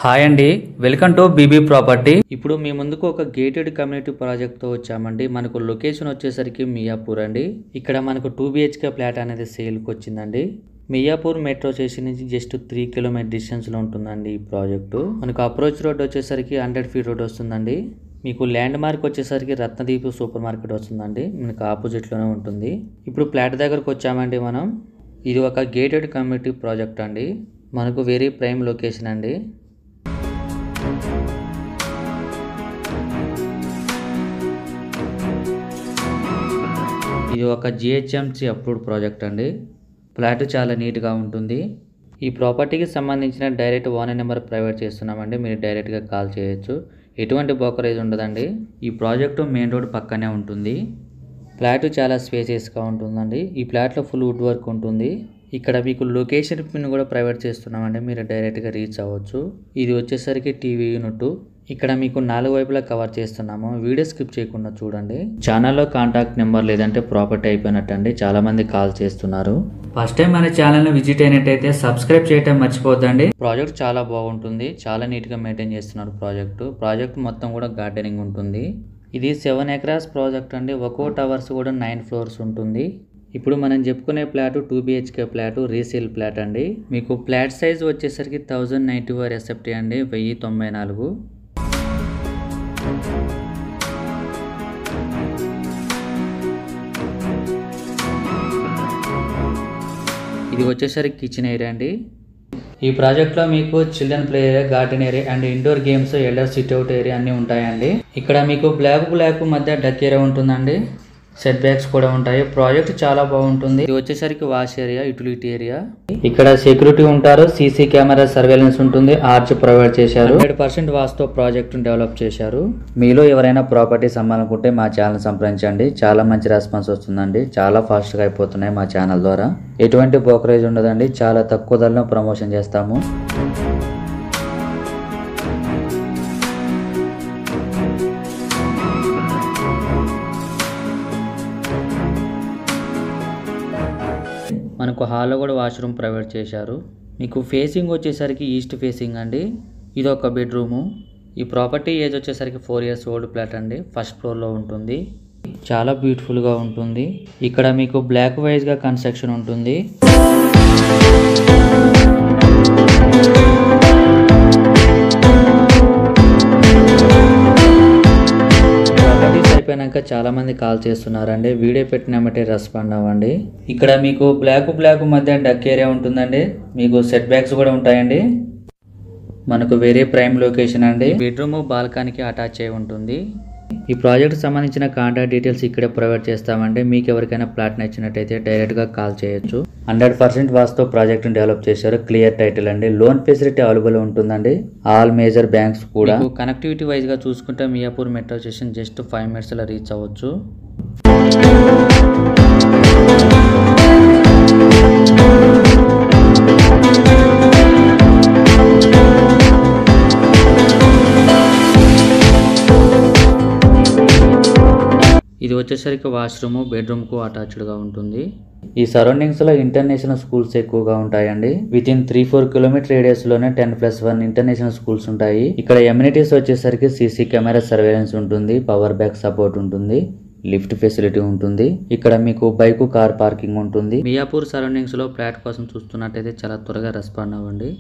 Hi అండి, welcome to BB property. ఇప్పుడు మీ ముందుకు ఒక గేటెడ్ కమ్యూనిటీ ప్రాజెక్ట్తో వచ్చామండి. మనకు లొకేషన్ వచ్చేసరికి మియాపూర్ అండి. ఇక్కడ మనకు 2 BHK ఫ్లాట్ అనేది సేల్కి వచ్చిందండి. మియాపూర్ మెట్రో స్టేషన్ నుంచి జస్ట్ 3 కిలోమీటర్ డిస్టెన్స్లో ఉంటుందండి ఈ ప్రాజెక్టు. మనకు అప్రోచ్ రోడ్ వచ్చేసరికి 100 ఫీట్ రోడ్ వస్తుందండి. మీకు ల్యాండ్ మార్క్ వచ్చేసరికి రత్నదీప్ సూపర్ మార్కెట్ వస్తుందండి. మనకు ఆపోజిట్లోనే ఉంటుంది. ఇప్పుడు ఫ్లాట్ దగ్గరకు వచ్చామండి మనం. ఇది ఒక గేటెడ్ కమ్యూనిటీ ప్రాజెక్ట్ అండి. మనకు వెరీ ప్రైమ్ లొకేషన్ అండి. ఇది ఒక GHMC అప్రూవ్డ్ ప్రాజెక్ట్ అండి. ఫ్లాట్ చాలా నీట్గా ఉంటుంది. ఈ ప్రాపర్టీకి సంబంధించిన డైరెక్ట్ ఓనర్ నెంబర్ ప్రైవేట్ చేస్తున్నామండి. మీరు డైరెక్ట్గా కాల్ చేయొచ్చు. ఎటువంటి బ్రోకరేజ్ ఉండదండి. ఈ ప్రాజెక్టు మెయిన్ రోడ్ పక్కనే ఉంటుంది. ఫ్లాట్ చాలా స్పేసియస్గా ఉంటుందండి. ఈ ఫ్లాట్లో ఫుల్ వుడ్ వర్క్ ఉంటుంది. ఇక్కడ మీకు లొకేషన్ పిన్ కూడా ప్రైవేట్ చేస్తున్నామండి. మీరు డైరెక్ట్గా రీచ్ అవ్వచ్చు. ఇది వచ్చేసరికి టీవీ యూనిట్. ఇక్కడ మీకు 4 వైపులా కవర్ చేస్తున్నాము. వీడియో స్కిప్ చేయకుండా చూడండి. ఛానల్లో కాంటాక్ట్ నెంబర్ లేదంటే ప్రాపర్టీ అయిపోయినట్టండి. చాలా మంది కాల్ చేస్తున్నారు. ఫస్ట్ టైం మన ఛానల్ని విజిట్ అయినట్టయితే సబ్స్క్రైబ్ చేయడం మర్చిపోద్దండి. ప్రాజెక్ట్ చాలా బాగుంటుంది. చాలా నీట్గా మెయింటైన్ చేస్తున్నారు ప్రాజెక్ట్ మొత్తం కూడా గార్డెనింగ్ ఉంటుంది. ఇది 7 ఎకరాస్ ప్రాజెక్ట్ అండి. ఒక్కో టవర్స్ కూడా 9 ఫ్లోర్స్ ఉంటుంది. ఇప్పుడు మనం చెప్పుకునే flat 2 BHK flat, resale flat అండి. మీకు ఫ్లాట్ సైజ్ వచ్చేసరికి 1094 SFT అండి, 1094. ఇది వచ్చేసరికి కిచెన్ ఏరియా అండి. ఈ ప్రాజెక్ట్లో మీకు children play area, garden area and indoor games, elder sit out area అన్నీ ఉంటాయండి. ఇక్కడ మీకు బ్లాక్ మధ్య డక్ ఏరియా ఉంటుందండి. సెట్ బ్యాక్స్ కూడా ఉంటాయి. ప్రాజెక్ట్ చాలా బాగుంటుంది. ఇది వచ్చేసరికి వాష్ ఏరియా, యూటిలిటీ ఏరియా. ఇక్కడ సెక్యూరిటీ ఉంటారు. CC కెమెరా సర్వేలెన్స్ ఉంటుంది. ఆర్చ్ ప్రొవైడ్ చేశారు. 100% వాస్తు ప్రాజెక్ట్ డెవలప్ చేశారు. మీలో ఎవరైనా ప్రాపర్టీస్ అమ్మాలనుకుంటే మా ఛానల్ సంప్రదించండి. చాలా మంచి రెస్పాన్స్ వస్తుందండి. చాలా ఫాస్ట్గా అయిపోతున్నాయి మా ఛానల్ ద్వారా. ఎటువంటి బ్రోకరేజ్ ఉండదండి. చాలా తక్కువ ధరలో ప్రమోషన్ చేస్తాము. మనకు హాల్లో కూడా వాష్రూమ్ ప్రొవైడ్ చేశారు. మీకు ఫేసింగ్ వచ్చేసరికి ఈస్ట్ ఫేసింగ్ అండి. ఇది ఒక బెడ్రూము. ఈ ప్రాపర్టీ ఏజ్ వచ్చేసరికి 4 years ఓల్డ్ ఫ్లాట్ అండి. ఫస్ట్ ఫ్లోర్లో ఉంటుంది. చాలా బ్యూటిఫుల్గా ఉంటుంది. ఇక్కడ మీకు బ్లాక్ వైజ్గా కన్స్ట్రక్షన్ ఉంటుంది. అయిపోయాక చాలా మంది కాల్ చేస్తున్నారండి. వీడియో పెట్టినామంటే రెస్పాండ్ అవ్వండి. ఇక్కడ మీకు బ్లాక్ మధ్య డక్ ఏరియా ఉంటుందండి. మీకు సెట్ బ్యాక్స్ కూడా ఉంటాయండి. మనకు వేరే ప్రైమ్ లొకేషన్ అండి. బెడ్రూమ్ బాల్కనీకి అటాచ్ అయి ఉంటుంది. ఈ ప్రాజెక్ట్ సంబంధించిన కాంటాక్ట్ డీటెయిల్స్ ఇక్కడే ప్రొవైడ్ చేస్తామండి. మీకు ఎవరికైనా ప్లాట్ నచ్చినట్టయితే డైరెక్ట్గా కాల్ చేయొచ్చు. 100% వాస్తు ప్రాజెక్ట్ డెవలప్ చేశారు. క్లియర్ టైటిల్ అండి. లోన్ ఫెసిలిటీ అవైలబుల్ ఉంటుందండి. ఆల్ మేజర్ బ్యాంక్స్ కూడా. కనెక్టివిటీ వైజ్ గా చూసుకుంటే Miyapur metro station just 5 minutes లో రీచ్ అవ్వచ్చు. ఇది వచ్చేసరికి వాష్రూమ్, బెడ్రూమ్కు అటాచ్డ్గా ఉంటుంది. ఈ సరౌండింగ్స్లో ఇంటర్నేషనల్ స్కూల్స్ ఎక్కువగా ఉంటాయండి. వితిన్ 3-4 కిలోమీటర్ రేడియస్లోనే 10+1 ఇంటర్నేషనల్ స్కూల్స్ ఉంటాయి. ఇక్కడ ఎమ్యూనిటీస్ వచ్చేసరికి CC కెమెరా సర్వేలెన్స్ ఉంటుంది. పవర్ బ్యాక్ సపోర్ట్ ఉంటుంది. లిఫ్ట్ ఫెసిలిటీ ఉంటుంది. ఇక్కడ మీకు బైక్, కార్ పార్కింగ్ ఉంటుంది. మియాపూర్ సరౌండింగ్స్లో ఫ్లాట్ కోసం చూస్తున్నట్టయితే చాలా త్వరగా రెస్పాండ్ అవ్వండి.